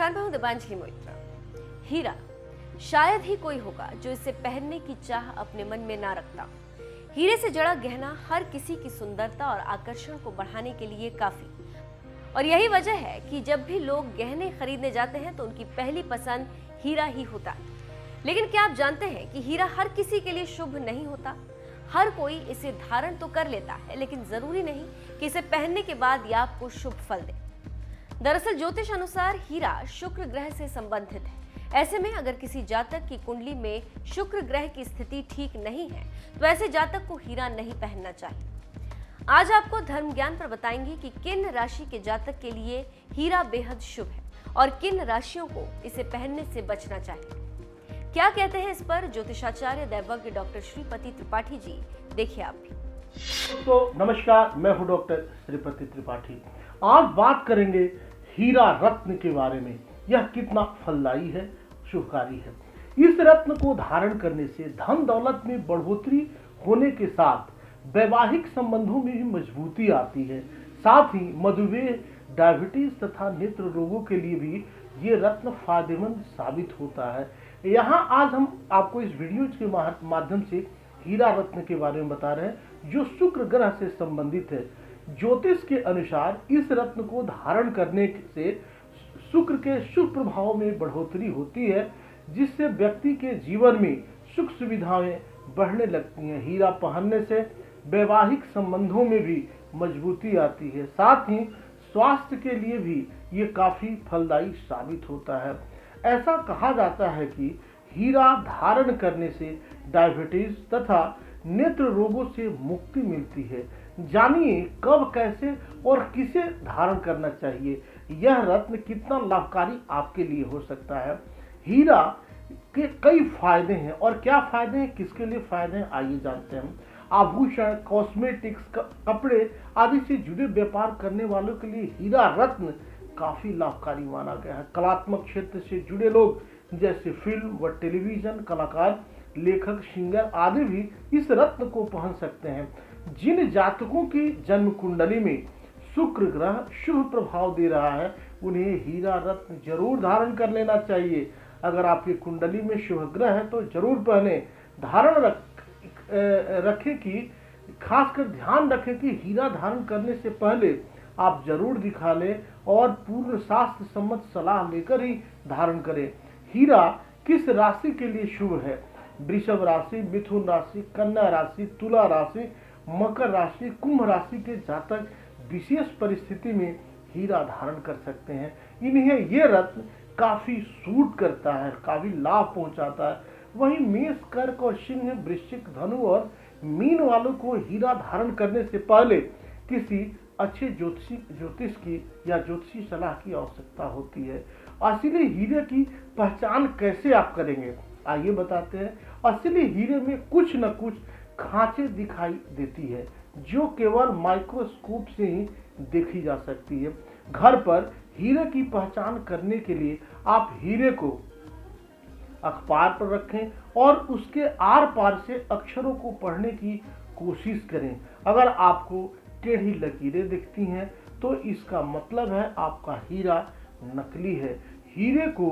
नमस्कार, मैं हूं दीपांजलि मोइत्रा। हीरा शायद ही कोई होगा जो इसे पहनने की चाह अपने मन में ना रखता। हीरे से जड़ा गहना हर किसी की सुंदरता और आकर्षण को बढ़ाने के लिए काफी, और यही वजह है कि जब भी लोग गहने खरीदने जाते हैं तो उनकी पहली पसंद हीरा ही होता है। लेकिन क्या आप जानते हैं कि हीरा हर किसी के लिए शुभ नहीं होता। हर कोई इसे धारण तो कर लेता है, लेकिन जरूरी नहीं कि इसे पहनने के बाद यह आपको शुभ फल दे। दरअसल ज्योतिष अनुसार हीरा शुक्र ग्रह से संबंधित है। ऐसे में अगर किसी जातक की कुंडली में शुक्र ग्रह की स्थिति ठीक नहीं है तो ऐसे जातक को हीरा नहीं पहनना चाहिए। आज आपको धर्म ज्ञान पर बताएंगे कि किन राशि के जातक के लिए हीरा बेहद शुभ है और किन राशियों को इसे पहनने से बचना चाहिए। क्या कहते हैं इस पर ज्योतिषाचार्य दैवज्ञ डॉक्टर श्रीपति त्रिपाठी जी, देखिए आप भी। दोस्तों नमस्कार, मैं हूं डॉक्टर श्रीपति त्रिपाठी। आज बात करेंगे हीरा रत्न के बारे में। यह कितना फलदायी है, शुभकारी है। इस रत्न को धारण करने से धन दौलत में बढ़ोतरी होने के साथ वैवाहिक संबंधों में भी मजबूती आती है। साथ ही मधुमेह, डायबिटीज तथा नेत्र रोगों के लिए भी ये रत्न फायदेमंद साबित होता है। यहाँ आज हम आपको इस वीडियो के माध्यम से हीरा रत्न के बारे में बता रहे हैं जो शुक्र ग्रह से संबंधित है। ज्योतिष के अनुसार इस रत्न को धारण करने से शुक्र के शुभ प्रभाव में बढ़ोतरी होती है, जिससे व्यक्ति के जीवन में सुख सुविधाएं बढ़ने लगती हैं। हीरा पहनने से वैवाहिक संबंधों में भी मजबूती आती है। साथ ही स्वास्थ्य के लिए भी ये काफी फलदायी साबित होता है। ऐसा कहा जाता है कि हीरा धारण करने से डायबिटीज तथा नेत्र रोगों से मुक्ति मिलती है। जानिए कब, कैसे और किसे धारण करना चाहिए। यह रत्न कितना लाभकारी आपके लिए हो सकता है। हीरा के कई फायदे हैं, और क्या फायदे हैं, किसके लिए फायदे हैं, आइए जानते हैं। आभूषण, कॉस्मेटिक्स, कपड़े आदि से जुड़े व्यापार करने वालों के लिए हीरा रत्न काफी लाभकारी माना गया है। कलात्मक क्षेत्र से जुड़े लोग जैसे फिल्म व टेलीविजन कलाकार, लेखक, सिंगर आदि भी इस रत्न को पहन सकते हैं। जिन जातकों की जन्म कुंडली में शुक्र ग्रह शुभ प्रभाव दे रहा है उन्हें हीरा रत्न जरूर धारण कर लेना चाहिए। अगर आपकी कुंडली में शुभ ग्रह है तो जरूर पहने। धारण रखें कि खासकर ध्यान रखें कि हीरा धारण करने से पहले आप जरूर दिखा लें और पूर्ण शास्त्र सम्मत सलाह लेकर ही धारण करें। हीरा किस राशि के लिए शुभ है? वृषभ राशि, मिथुन राशि, कन्या राशि, तुला राशि, मकर राशि, कुंभ राशि के जातक विशेष परिस्थिति में हीरा धारण कर सकते हैं। इन्हें ये रत्न काफी सूट करता है, काफी लाभ पहुंचाता है। वहीं मेष, कर्क और सिंह, वृश्चिक, धनु और मीन वालों को हीरा धारण करने से पहले किसी अच्छे ज्योतिष की या ज्योतिषी सलाह की आवश्यकता होती है। असली हीरे की पहचान कैसे आप करेंगे, आइए बताते हैं। असली हीरे में कुछ न कुछ खांचे दिखाई देती है जो केवल माइक्रोस्कोप से ही देखी जा सकती है। घर पर हीरे की पहचान करने के लिए आप हीरे को अखबार पर रखें और उसके आर पार से अक्षरों को पढ़ने की कोशिश करें। अगर आपको टेढ़ी लकीरें दिखती हैं तो इसका मतलब है आपका हीरा नकली है। हीरे को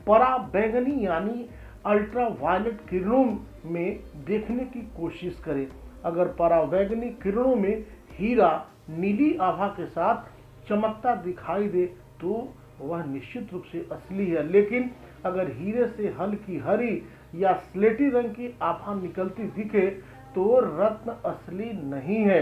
पराबैंगनी यानी अल्ट्रावायलेट किरणों में देखने की कोशिश करें। अगर पराबैंगनी किरणों में हीरा नीली आभा के साथ चमकता दिखाई दे तो वह निश्चित रूप से असली है। लेकिन अगर हीरे से हल्की हरी या स्लेटी रंग की आभा निकलती दिखे तो रत्न असली नहीं है।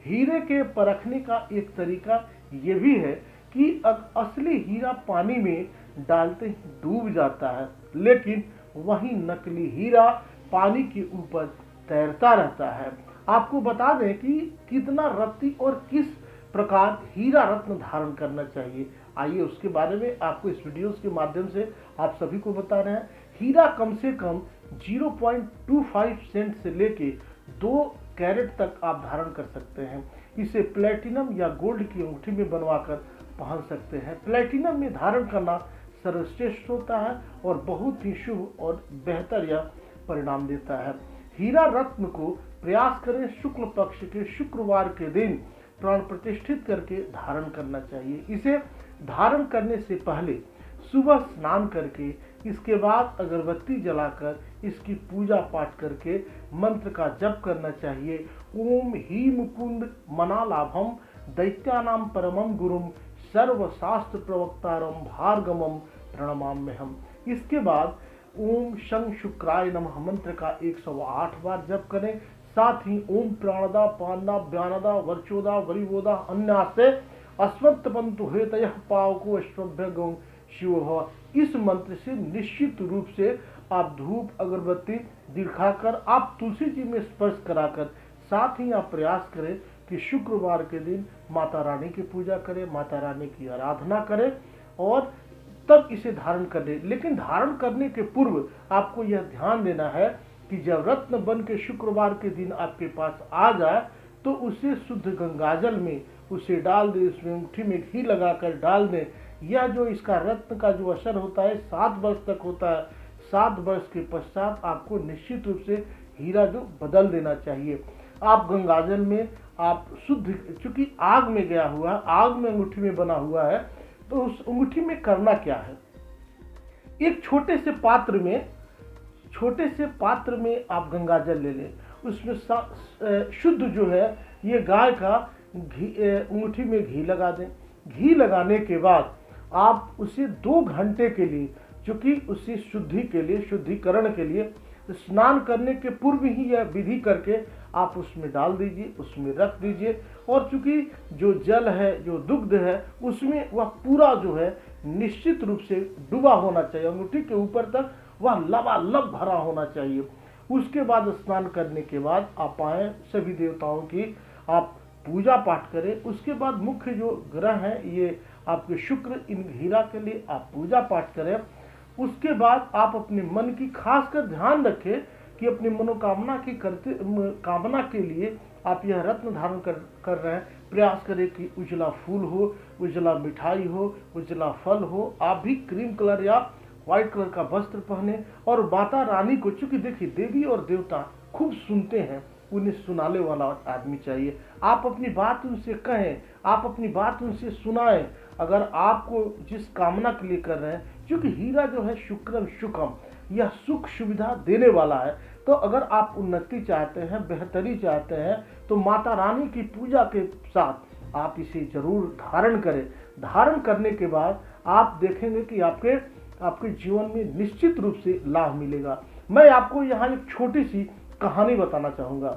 हीरे के परखने का एक तरीका ये भी है कि असली हीरा पानी में डालते ही डूब जाता है, लेकिन वही नकली हीरा पानी के ऊपर तैरता रहता है। आपको बता दें कि कितना रत्ती और किस प्रकार हीरा रत्न धारण करना चाहिए। आइए उसके बारे में आपको इस वीडियो के माध्यम से आप सभी को बता रहे हैं। हीरा कम से कम 0.25 सेंट से लेके 2 कैरेट तक आप धारण कर सकते हैं। इसे प्लेटिनम या गोल्ड की अंगूठी में बनवाकर पहन सकते हैं। प्लेटिनम में धारण करना सर्वश्रेष्ठ होता है और बहुत ही शुभ और बेहतर यह परिणाम देता है। हीरा रत्न को प्रयास करें शुक्ल पक्ष के शुक्रवार के दिन प्राण प्रतिष्ठित करके धारण करना चाहिए। इसे धारण करने से पहले सुबह स्नान करके इसके बाद अगरबत्ती जलाकर इसकी पूजा पाठ करके मंत्र का जप करना चाहिए। ओम हीम कुंड मनालाभम दैत्यानाम परमम गुरुम सर्वशास्त्र प्रवक्तारम भार्गमम प्रणमाम्यहम। इसके बाद ओम शं शुक्राय नमः मंत्र का 108 बार जप करें। साथ ही ओम प्राणदा पानदा व्यानदा वर्चोदा वरिवोदा अन्यासे अस्वत्थ पंतु हेतयः पावको अश्वभ्य गौ शिव भव। इस मंत्र से निश्चित रूप से आप धूप अगरबत्ती दिखाकर आप तुलसी जी में स्पर्श कराकर साथ ही आप प्रयास करें कि शुक्रवार के दिन माता रानी की पूजा करें, माता रानी की आराधना करें और तब इसे धारण कर ले। लेकिन धारण करने के पूर्व आपको यह ध्यान देना है कि जब रत्न बन के शुक्रवार के दिन आपके पास आ जाए तो उसे शुद्ध गंगाजल में उसे डाल दे, उसमें अंगूठी में घी लगाकर डाल दें। यह जो इसका रत्न का जो असर होता है 7 वर्ष तक होता है। 7 वर्ष के पश्चात आपको निश्चित रूप से हीरा जो बदल देना चाहिए। आप गंगाजल में आप शुद्ध, चूंकि आग में गया हुआ, आग में अंगूठी में बना हुआ है, तो उस अंगूठी में करना क्या है, एक छोटे से पात्र में आप गंगाजल ले लें। उसमें शुद्ध जो है ये गाय का घी, अंगूठी में घी लगा दें। घी लगाने के बाद आप उसे 2 घंटे के लिए, चूंकि उसी शुद्धि के लिए, शुद्धिकरण के लिए स्नान करने के पूर्व ही यह विधि करके आप उसमें डाल दीजिए, उसमें रख दीजिए। और चूंकि जो जल है, जो दुग्ध है, उसमें वह पूरा जो है निश्चित रूप से डूबा होना चाहिए, अंगूठी के ऊपर तक वह लबालब भरा होना चाहिए। उसके बाद स्नान करने के बाद आप आए, सभी देवताओं की आप पूजा पाठ करें। उसके बाद मुख्य जो ग्रह है ये आपके शुक्र, इन हीरा के लिए आप पूजा पाठ करें। उसके बाद आप अपने मन की खासकर ध्यान रखें कि अपनी मनोकामना की कामना के लिए आप यह रत्न धारण कर रहे हैं। प्रयास करें कि उजला फूल हो, उजला मिठाई हो, उजला फल हो। आप भी क्रीम कलर या व्हाइट कलर का वस्त्र पहने और माता रानी को, चूंकि देखिए देवी और देवता खूब सुनते हैं, उन्हें सुनाने वाला आदमी चाहिए। आप अपनी बात उनसे कहें, आप अपनी बात उनसे सुनाएं। अगर आपको जिस कामना के लिए कर रहे हैं, क्योंकि हीरा जो है शुक्रम शुकम, यह सुख सुविधा देने वाला है, तो अगर आप उन्नति चाहते हैं, बेहतरी चाहते हैं, तो माता रानी की पूजा के साथ आप इसे जरूर धारण करें। धारण करने के बाद आप देखेंगे कि आपके जीवन में निश्चित रूप से लाभ मिलेगा। मैं आपको यहाँ एक छोटी सी कहानी बताना चाहूंगा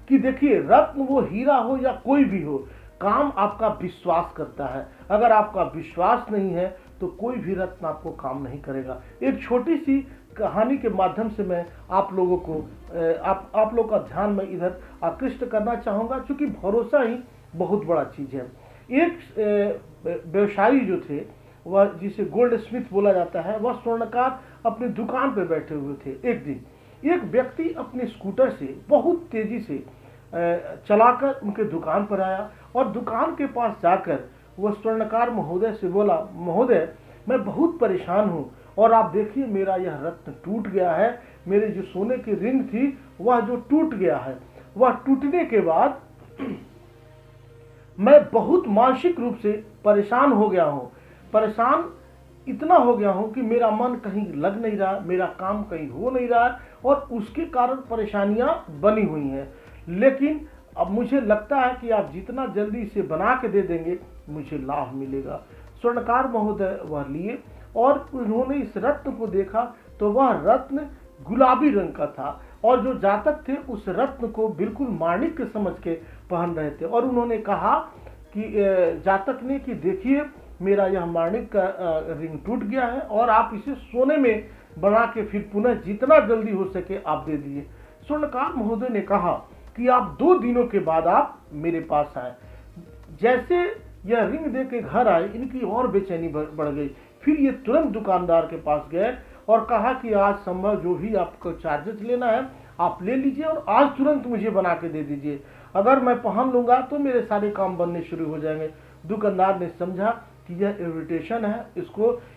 कि देखिए, रत्न वो हीरा हो या कोई भी हो, काम आपका विश्वास करता है। अगर आपका विश्वास नहीं है तो कोई भी रत्न आपको काम नहीं करेगा। एक छोटी सी कहानी के माध्यम से मैं आप लोगों को आप लोग का ध्यान में इधर आकृष्ट करना चाहूँगा, क्योंकि भरोसा ही बहुत बड़ा चीज़ है। एक व्यवसायी जो थे, वह जिसे गोल्ड स्मिथ बोला जाता है, वह स्वर्णकार अपनी दुकान पर बैठे हुए थे। एक दिन एक व्यक्ति अपने स्कूटर से बहुत तेजी से चलाकर उनके दुकान पर आया और दुकान के पास जाकर वह स्वर्णकार महोदय से बोला, महोदय मैं बहुत परेशान हूँ और आप देखिए मेरा यह रत्न टूट गया है। मेरे जो सोने की रिंग थी वह जो टूट गया है, वह टूटने के बाद मैं बहुत मानसिक रूप से परेशान हो गया हूँ। परेशान इतना हो गया हूँ कि मेरा मन कहीं लग नहीं रहा, मेरा काम कहीं हो नहीं रहा और उसके कारण परेशानियां बनी हुई हैं। लेकिन अब मुझे लगता है कि आप जितना जल्दी इसे बना के दे देंगे मुझे लाभ मिलेगा। स्वर्णकार महोदय वह लिए और उन्होंने इस रत्न को देखा तो वह रत्न गुलाबी रंग का था और जो जातक थे उस रत्न को बिल्कुल माणिक्य समझ के पहन रहे थे। और उन्होंने कहा कि जातक ने कि देखिए मेरा यह माणिक का रिंग टूट गया है और आप इसे सोने में बना के फिर पुनः जितना जल्दी हो सके आप दे दीजिए। स्वर्णकार महोदय ने कहा कि आप 2 दिनों के बाद आप मेरे पास आए। जैसे यह रिंग दे के घर आए, इनकी और बेचैनी बढ़ गई। फिर ये तुरंत दुकानदार के पास गए और कहा कि आज संभव जो भी आपको चार्जेस लेना है आप ले लीजिए और आज तुरंत मुझे बना के दे दीजिए। अगर मैं पहन लूंगा तो मेरे सारे काम बनने शुरू हो जाएंगे। दुकानदार ने समझा कि यह इन्विटेशन है,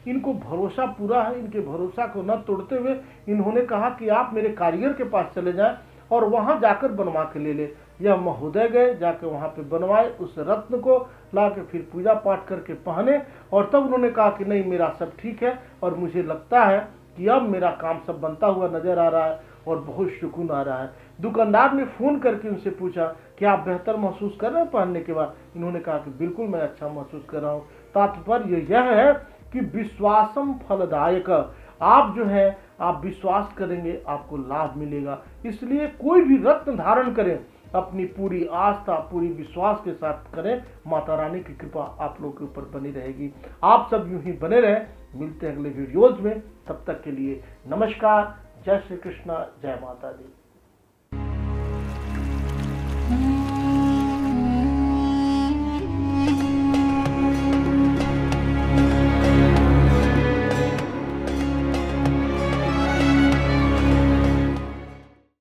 इनको भरोसा पूरा है। इनके भरोसा को न तोड़ते हुए इन्होंने कहा कि आप मेरे कारीगर के पास चले जाएं और वहां जाकर बनवा के ले ले। यह महोदय गए, जाके वहाँ पे बनवाए, उस रत्न को ला के फिर पूजा पाठ करके पहने, और तब उन्होंने कहा कि नहीं मेरा सब ठीक है और मुझे लगता है कि अब मेरा काम सब बनता हुआ नजर आ रहा है और बहुत सुकून आ रहा है। दुकानदार ने फोन करके उनसे पूछा कि आप बेहतर महसूस कर रहे हैं पहनने के बाद? इन्होंने कहा कि बिल्कुल मैं अच्छा महसूस कर रहा हूँ। तात्पर्य यह है कि विश्वासम फलदायक, आप जो है आप विश्वास करेंगे आपको लाभ मिलेगा। इसलिए कोई भी रत्न धारण करें अपनी पूरी आस्था पूरी विश्वास के साथ करें, माता रानी की कृपा आप लोगों के ऊपर बनी रहेगी। आप सब यूं ही बने रहें, मिलते हैं अगले वीडियोज में, तब तक के लिए नमस्कार, जय श्री कृष्णा, जय माता दी।